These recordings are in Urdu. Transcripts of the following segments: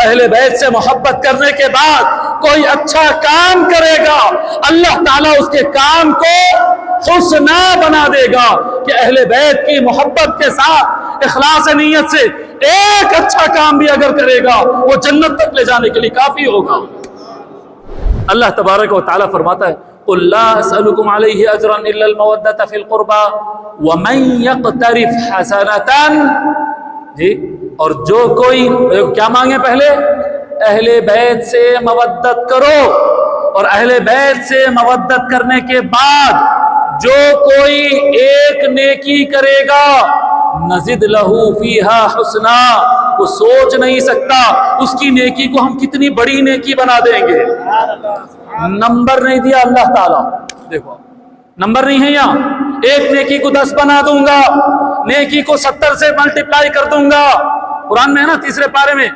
اہل بیت سے محبت کرنے کے بعد کوئی اچھا کام کرے گا، اللہ تعالیٰ اس کے کام کو حسنا بنا دے گا کہ اہل بیت کی محبت کے ساتھ اخلاص نیت سے ایک اچھا کام بھی اگر کرے گا وہ جنت تک لے جانے کے لیے کافی ہوگا۔ اللہ تبارک و تعالیٰ فرماتا ہے قُلْ لَا أَسْأَلُكُمْ عَلَيْهِ أَجْرًا إِلَّا الْمَوَدَّةَ فِي الْقُرْبَى وَمَنْ يَقْتَرِفْ حَسَنَةً، جی، اور جو کوئی کیا مانگے پہلے؟ اہل بیت سے مودت کرو، اور اہل بیت سے مودت کرنے کے بعد جو کوئی ایک نیکی کرے گا نزد لہو فیہا حسنا، وہ سوچ نہیں سکتا اس کی نیکی کو ہم کتنی بڑی نیکی بنا دیں گے۔ نمبر نہیں دیا اللہ تعالیٰ، دیکھو نمبر نہیں ہے یہاں، ایک نیکی کو 10 بنا دوں گا، نیکی کو 70 سے ملٹیپلائی کر دوں گا۔ قرآن میں ہے نا تیسرے پارے میں،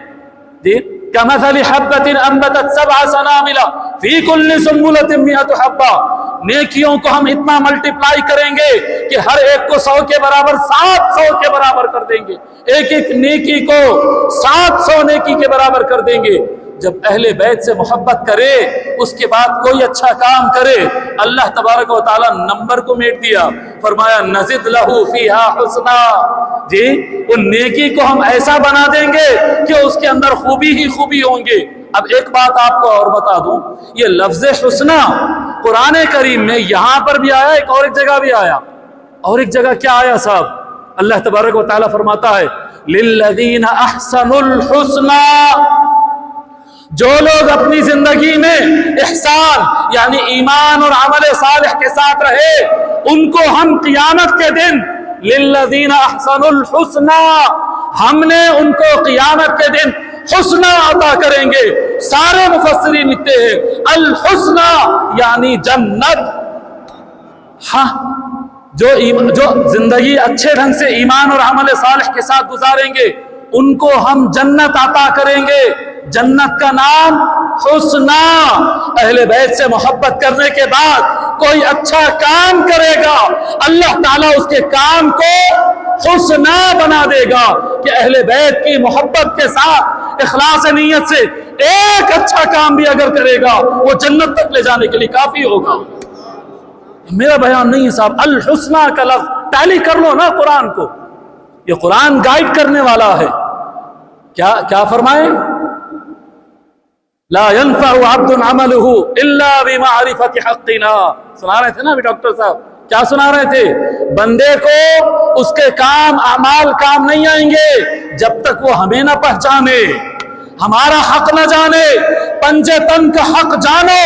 جی، کمثل حبۃ انبتت 7 سنابل فی کل سنبلۃ 100 حبہ، نیکیوں کو ہم اتنا ملٹیپلائی کریں گے کہ ہر ایک کو 100 کے برابر 700 کے برابر کر دیں گے، ایک ایک نیکی کو 700 نیکی کے برابر کر دیں گے۔ جب اہل بیت سے محبت کرے اس کے بعد کوئی اچھا کام کرے، اللہ تبارک و تعالیٰ نمبر کو میٹ دیا، فرمایا نزد لہو فیہا حسنا، جی، ان نیکی کو ہم ایسا بنا دیں گے کہ اس کے اندر خوبی ہی خوبی ہوں گے۔ اب ایک بات آپ کو اور بتا دوں، یہ لفظ حسنا قرآن کریم میں یہاں پر بھی آیا، ایک اور ایک جگہ بھی آیا، اور ایک جگہ کیا آیا صاحب؟ اللہ تبارک و تعالیٰ فرماتا ہے للذین احسنوا الحسنى، جو لوگ اپنی زندگی میں احسان یعنی ایمان اور عمل صالح کے ساتھ رہے ان کو ہم قیامت کے دن للذین احسنوا الحسنى، ہم نے ان کو قیامت کے دن حسنہ عطا کریں گے۔ سارے مفسرین لکھتے ہیں الحسنہ یعنی جنت۔ ہاں، جو زندگی اچھے ڈھنگ سے ایمان اور عمل صالح کے ساتھ گزاریں گے ان کو ہم جنت عطا کریں گے۔ جنت کا نام حسنہ۔ اہل بیت سے محبت کرنے کے بعد کوئی اچھا کام کرے گا، اللہ تعالیٰ اس کے کام کو حسنہ بنا دے گا کہ اہل بیت کی محبت کے ساتھ اخلاص نیت سے ایک اچھا کام بھی اگر کرے گا وہ جنت تک لے جانے کے لیے کافی ہوگا۔ میرا بیان نہیں ہے صاحب، الحسنہ کا لفظ ٹیلی کر لو نا قرآن کو، یہ قرآن گائیڈ کرنے والا ہے۔ کیا فرمائے؟ لا ينفع عبد عمله الا بمعرفة حقنا، سنا رہے تھے نا ابھی ڈاکٹر صاحب، کیا سنا رہے تھے؟ بندے کو اس کے کام اعمال کام نہیں آئیں گے جب تک وہ ہمیں نہ پہچانے، ہمارا حق نہ جانے۔ پنجے تن کا حق جانو،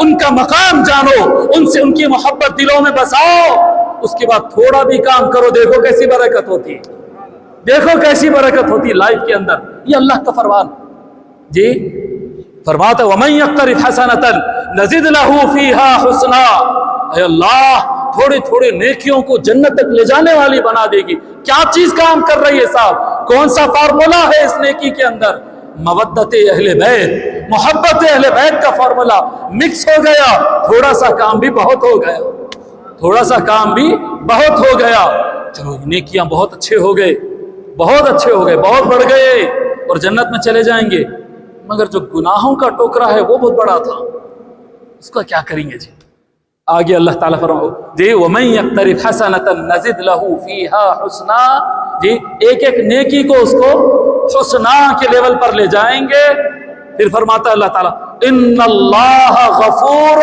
ان کا مقام جانو، ان سے ان کی محبت دلوں میں بساؤ، اس کے بعد تھوڑا بھی کام کرو، دیکھو کیسی برکت ہوتی ہے، دیکھو کیسی برکت ہوتی ہے لائف کے اندر۔ یہ اللہ کا فرمان، جی، فرماتا وَمَن يَقْتَرِفْ حَسَنَةً نَزِدْ لَهُ فِيهَا حُسْنًا، اے اللہ تھوڑے تھوڑے نیکیوں کو جنت تک لے جانے والی بنا دے گی۔ کیا چیز کام کر رہی ہے صاحب؟ کون سا فارمولا ہے اس نیکی کے اندر؟ مودت اہل بیت، محبت اہل بیت کا فارمولا مکس ہو گیا، تھوڑا سا کام بھی بہت ہو گیا، تھوڑا سا کام بھی بہت ہو گیا۔ چلو نیکیاں بہت اچھے ہو گئے، بہت اچھے ہو گئے، بہت بڑھ گئے اور جنت میں چلے جائیں گے، مگر جو گناہوں کا ٹوکرا ہے وہ بہت بڑا تھا، اس کا کیا کریں گے؟ جی آگے اللہ تعالیٰ فرمائے جی وَمَن يَقْتَرِفْ حَسَنَةً نَزِدْ لَهُ فِيهَا حُسْنًا، جی ایک ایک نیکی کو اس کو حسنا کے لیول پر لے جائیں گے۔ پھر فرماتا ہے اللہ تعالیٰ اِنَّ اللَّهَ غَفُورٌ،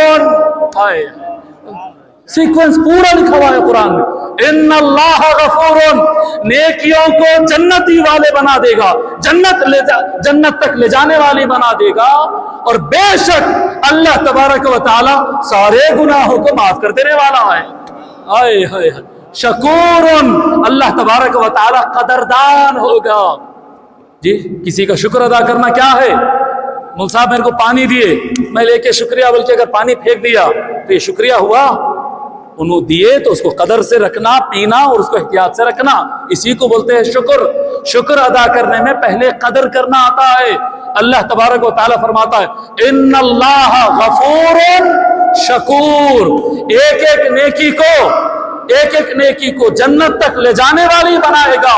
سیکوینس پورا لکھا ہوا ہے قرآن میں، اِنَّ اللَّهَ غَفُورٌ، نیکیوں کو جنتی والے بنا دے گا، جنت تک لے جانے والی بنا دے گا، اور بے شک اللہ تبارک و تعالی سارے گناہوں کو معاف کر دینے والا ہے۔ آئے ہائے شکورن، اللہ تبارک و تعالی قدردان ہوگا۔ جی کسی کا شکر ادا کرنا کیا ہے؟ مول صاحب میرے کو پانی دیے، میں لے کے شکریہ، بلکہ اگر پانی پھینک دیا تو یہ شکریہ ہوا؟ انہوں دیے تو اس کو قدر سے رکھنا، پینا اور اس کو احتیاط سے رکھنا، اسی کو بولتے ہیں شکر۔ شکر ادا کرنے میں پہلے قدر کرنا آتا ہے۔ اللہ تبارک و تعالی فرماتا ہے ان اللہ غفور شکور، ایک ایک نیکی کو جنت تک لے جانے والی بنائے گا،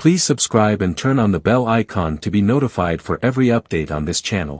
Please subscribe and turn on the bell icon to be notified for every update on this channel.